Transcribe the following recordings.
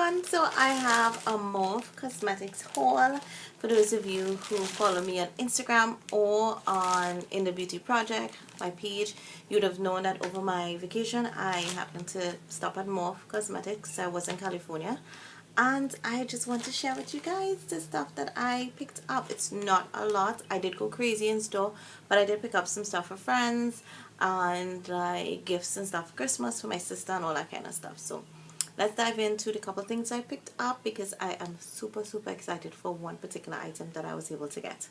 everyone, so I have a Morphe cosmetics haul for those of you who follow me on Instagram or on In The Beauty Project, my page. You would have known that over my vacation I happened to stop at Morphe Cosmetics. I was in California and I just want to share with you guys the stuff that I picked up. It's not a lot. I did go crazy in store, but I did pick up some stuff for friends and like gifts and stuff for Christmas for my sister and all that kind of stuff. So let's dive into the couple things I picked up because I am super excited for one particular item that I was able to get.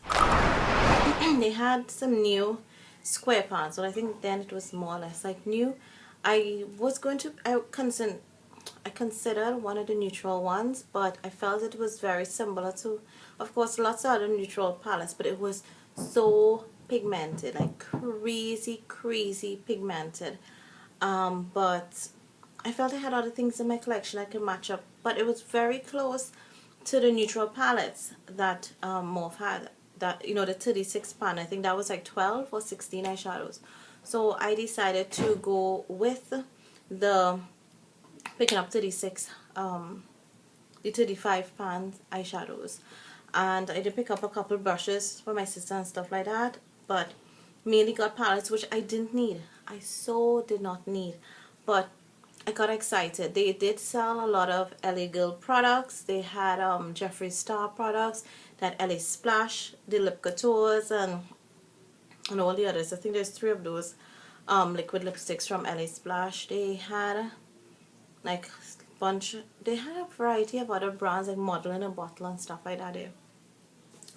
They had some new square pants, but I think then it was more or less like new. I considered one of the neutral ones, but I felt it was very similar to, of course, lots of other neutral palettes, but it was so pigmented, like crazy pigmented. But I felt I had other things in my collection I could match up, but it was very close to the neutral palettes that Morphe had. That, you know, the 36 pan, I think that was like 12 or 16 eyeshadows. So I decided to go with the picking up 36 the 35 pan eyeshadows, and I did pick up a couple brushes for my sister and stuff like that, but mainly got palettes which I didn't need. I so did not need, but I got excited. They did sell a lot of LA Girl products. They had Jeffree Star products, that LA Splash, the Lip Coutures, and all the others. I think there's 3 of those liquid lipsticks from LA Splash. They had like they had a variety of other brands like Model in a Bottle and stuff like that there.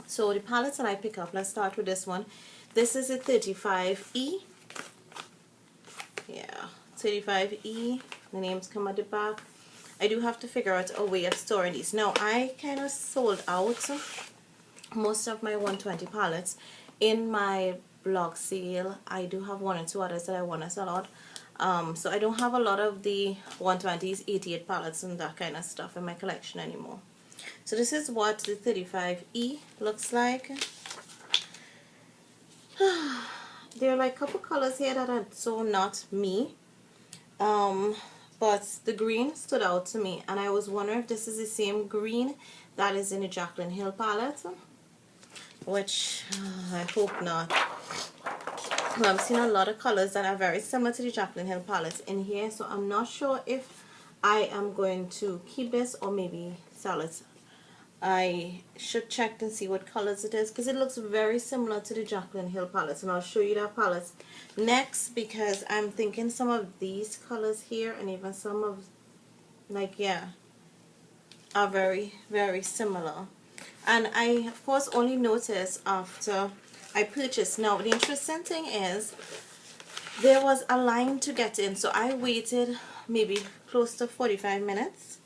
So the palettes that I pick up, let's start with this one. This is a 35E. Yeah, 35E. The names come at the back. I do have to figure out a way of storing these. Now, I kind of sold out most of my 120 palettes in my blog sale. I do have 1 or 2 others that I want to sell out. So I don't have a lot of the 120s, 88 palettes and that kind of stuff in my collection anymore. So this is what the 35E looks like. There are like a couple colors here that are so not me. But the green stood out to me, and I was wondering if this is the same green that is in the Jaclyn Hill palette, which I hope not. Well, I've seen a lot of colors that are very similar to the Jaclyn Hill palette in here, so I'm not sure if I am going to keep this or maybe sell it. I should check and see what colors it is, because it looks very similar to the Jaclyn Hill palette, and I'll show you that palette next, because I'm thinking some of these colors here and even some of, like, yeah, are very similar. And I of course only noticed after I purchased. Now the interesting thing is there was a line to get in, so I waited maybe close to 45 minutes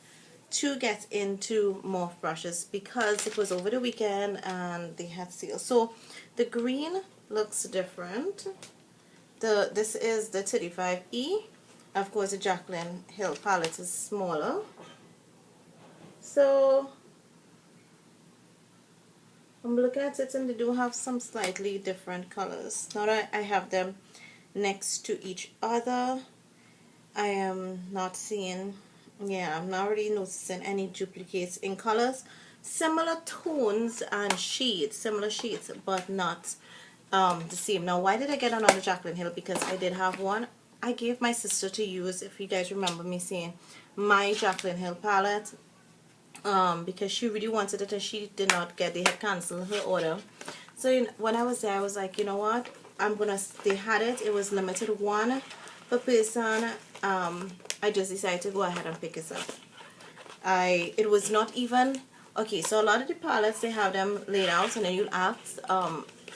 to get into Morphe brushes because it was over the weekend and they had sales. So the green looks different. This is the 35E. Of course the Jaclyn Hill palette is smaller. So I'm looking at it and they do have some slightly different colors. Now that I have them next to each other, I am not seeing, yeah, I'm not really noticing any duplicates in colors. Similar tones and shades, similar shades, but not the same. Now, why did I get another Jaclyn Hill? Because I did have one. I gave my sister to use, if you guys remember me saying, my Jaclyn Hill palette, because she really wanted it and she did not get, they had canceled her order. So when I was there, I was like, you know what, they had it, it was limited 1 per person. I just decided to go ahead and pick this up. It was not even, okay, so a lot of the palettes, they have them laid out and then you'll ask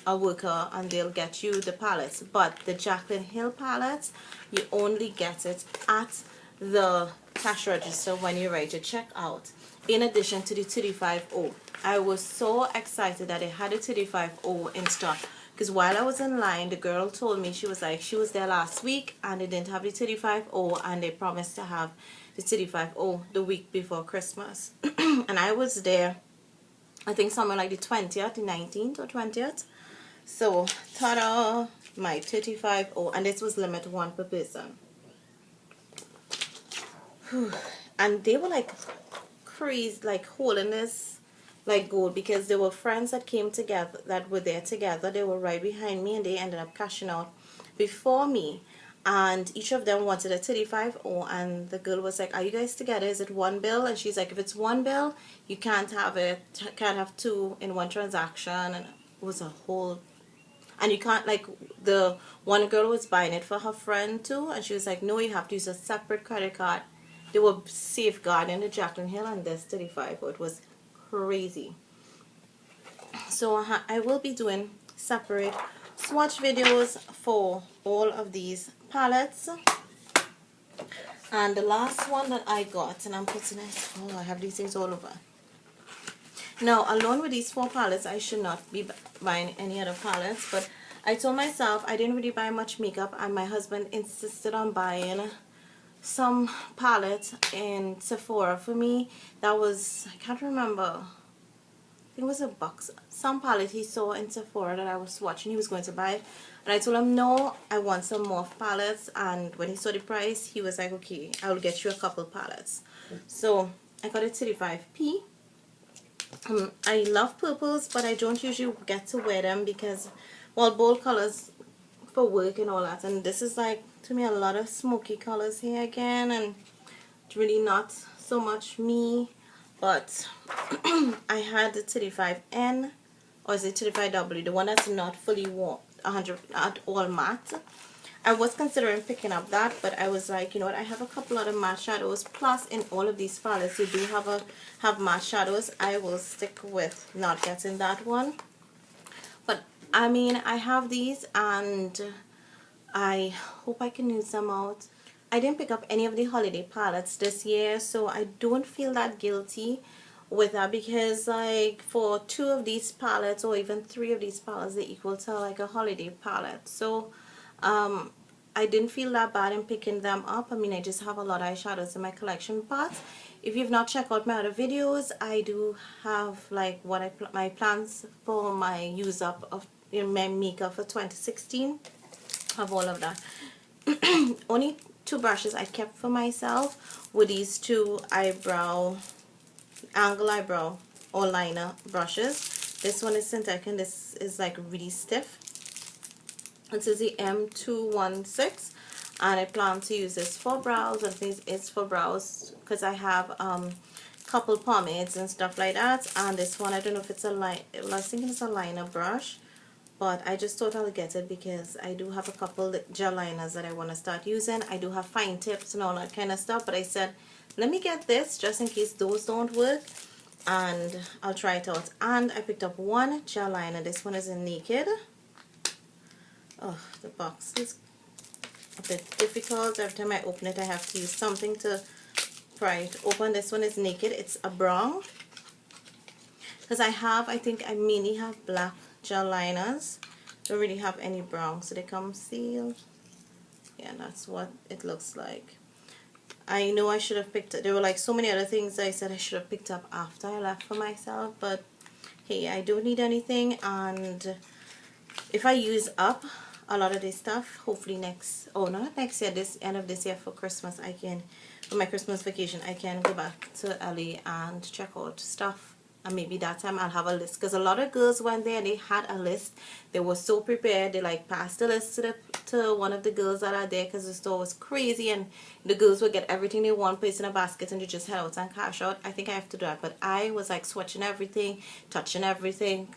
a worker and they'll get you the palettes, but the Jaclyn Hill palettes, you only get it at the cash register when you're ready to check out, in addition to the 35O. I was so excited that they had a 35O in stock, because while I was in line, the girl told me, she was like, she was there last week and they didn't have the 35O and they promised to have the 35O the week before Christmas. And I was there, I think somewhere like the 20th, the 19th or 20th. So, ta-da, my 35O, and this was limit 1 per person. Whew. And they were like crazy, like holding this like gold, because there were friends that came together, that were there together. They were right behind me and they ended up cashing out before me, and each of them wanted a 35. And the girl was like, are you guys together, is it one bill? And she's like, if it's one bill you can't have it, can't have two in one transaction. And it was a whole, and you can't, like, the one girl was buying it for her friend too, and she was like, no, you have to use a separate credit card. They were safeguarding the Jaclyn Hill and this 35. It was crazy. So I will be doing separate swatch videos for all of these palettes. And the last one that I got, and I'm putting it, oh, I have these things all over. Now, along with these 4 palettes, I should not be buying any other palettes, but I told myself I didn't really buy much makeup, and my husband insisted on buying some palette in Sephora for me. That was, I can't remember, I think it was a box, some palette he saw in Sephora that I was watching. He was going to buy it, and I told him no, I want some Morphe palettes. And when he saw the price, he was like, okay, I'll get you a couple palettes. So I got a 35p. I love purples, but I don't usually get to wear them because, well, bold colors for work and all that. And this is like, to me, a lot of smoky colors here again, and it's really not so much me. But I had the 35N, or is it 35W, the one that's not fully warm, 100 at all matte. I was considering picking up that, but I was like, you know what, I have a couple other matte shadows, plus in all of these palettes you do have matte shadows. I will stick with not getting that one. But I mean, I have these and I hope I can use them out. I didn't pick up any of the holiday palettes this year, so I don't feel that guilty with that, because like for 2 of these palettes, or even 3 of these palettes, they equal to like a holiday palette. So I didn't feel that bad in picking them up. I mean, I just have a lot of eyeshadows in my collection. But if you've not checked out my other videos, I do have like what my plans for my use up of my makeup for 2016. Have all of that. Only 2 brushes I kept for myself were these 2 angle eyebrow or liner brushes. This one is synthetic and this is like really stiff. This is the M216, and I plan to use this for brows. And this is for brows because I have couple pomades and stuff like that. And this one, I don't know if it's a line, well, I was thinking it's a liner brush, but I just thought I'll get it because I do have a couple gel liners that I want to start using. I do have fine tips and all that kind of stuff, but I said let me get this just in case those don't work, and I'll try it out. And I picked up 1 gel liner. This one is in Naked. Oh, the box is a bit difficult. Every time I open it I have to use something to pry it open. This one is Naked. It's a brown, because I think I mainly have black gel liners. Don't really have any brown, so they come sealed. Yeah, that's what it looks like. I know I should have picked up, there were like so many other things I said I should have picked up after I left for myself, but hey, I don't need anything. And if I use up a lot of this stuff, hopefully not next year, this end of this year for Christmas, for my Christmas vacation, I can go back to LA and check out stuff. And maybe that time I'll have a list, because a lot of girls went there and they had a list. They were so prepared. They like passed the list to one of the girls that are there, because the store was crazy and the girls would get everything they want, place in a basket, and they just head out and cash out. I think I have to do that, but I was like swatching everything, touching everything,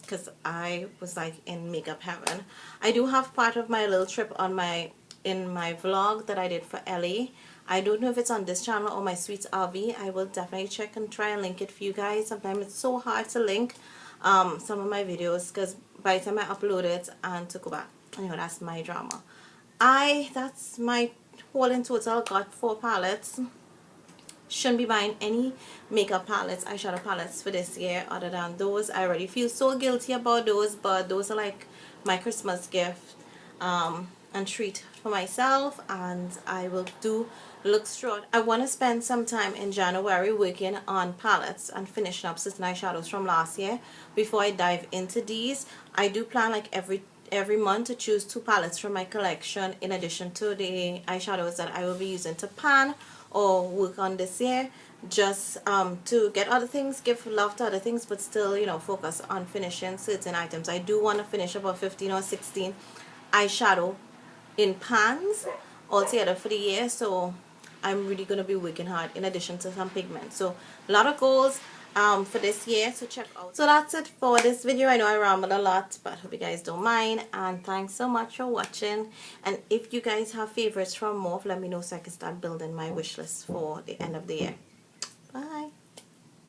because I was like in makeup heaven. I do have part of my little trip in my vlog that I did for LA. I don't know if it's on this channel or my Sweets RV. I will definitely check and try and link it for you guys. Sometimes it's so hard to link some of my videos, because by the time I upload it and to go back, you know, that's my drama. That's my haul in total. Got 4 palettes. Shouldn't be buying any makeup palettes, eyeshadow palettes for this year other than those. I already feel so guilty about those, but those are like my Christmas gift and treat for myself. And I will do looks short. I want to spend some time in January working on palettes and finishing up certain eyeshadows from last year before I dive into these. I do plan like every month to choose 2 palettes from my collection, in addition to the eyeshadows that I will be using to pan or work on this year, just to get other things, give love to other things, but still, you know, focus on finishing certain items. I do want to finish about 15 or 16 eyeshadow in pans altogether for the year, so I'm really going to be working hard in addition to some pigment. So a lot of goals for this year, so check out. So that's it for this video. I know I rambled a lot, but I hope you guys don't mind, and thanks so much for watching. And if you guys have favorites from Morphe, let me know so I can start building my wish list for the end of the year.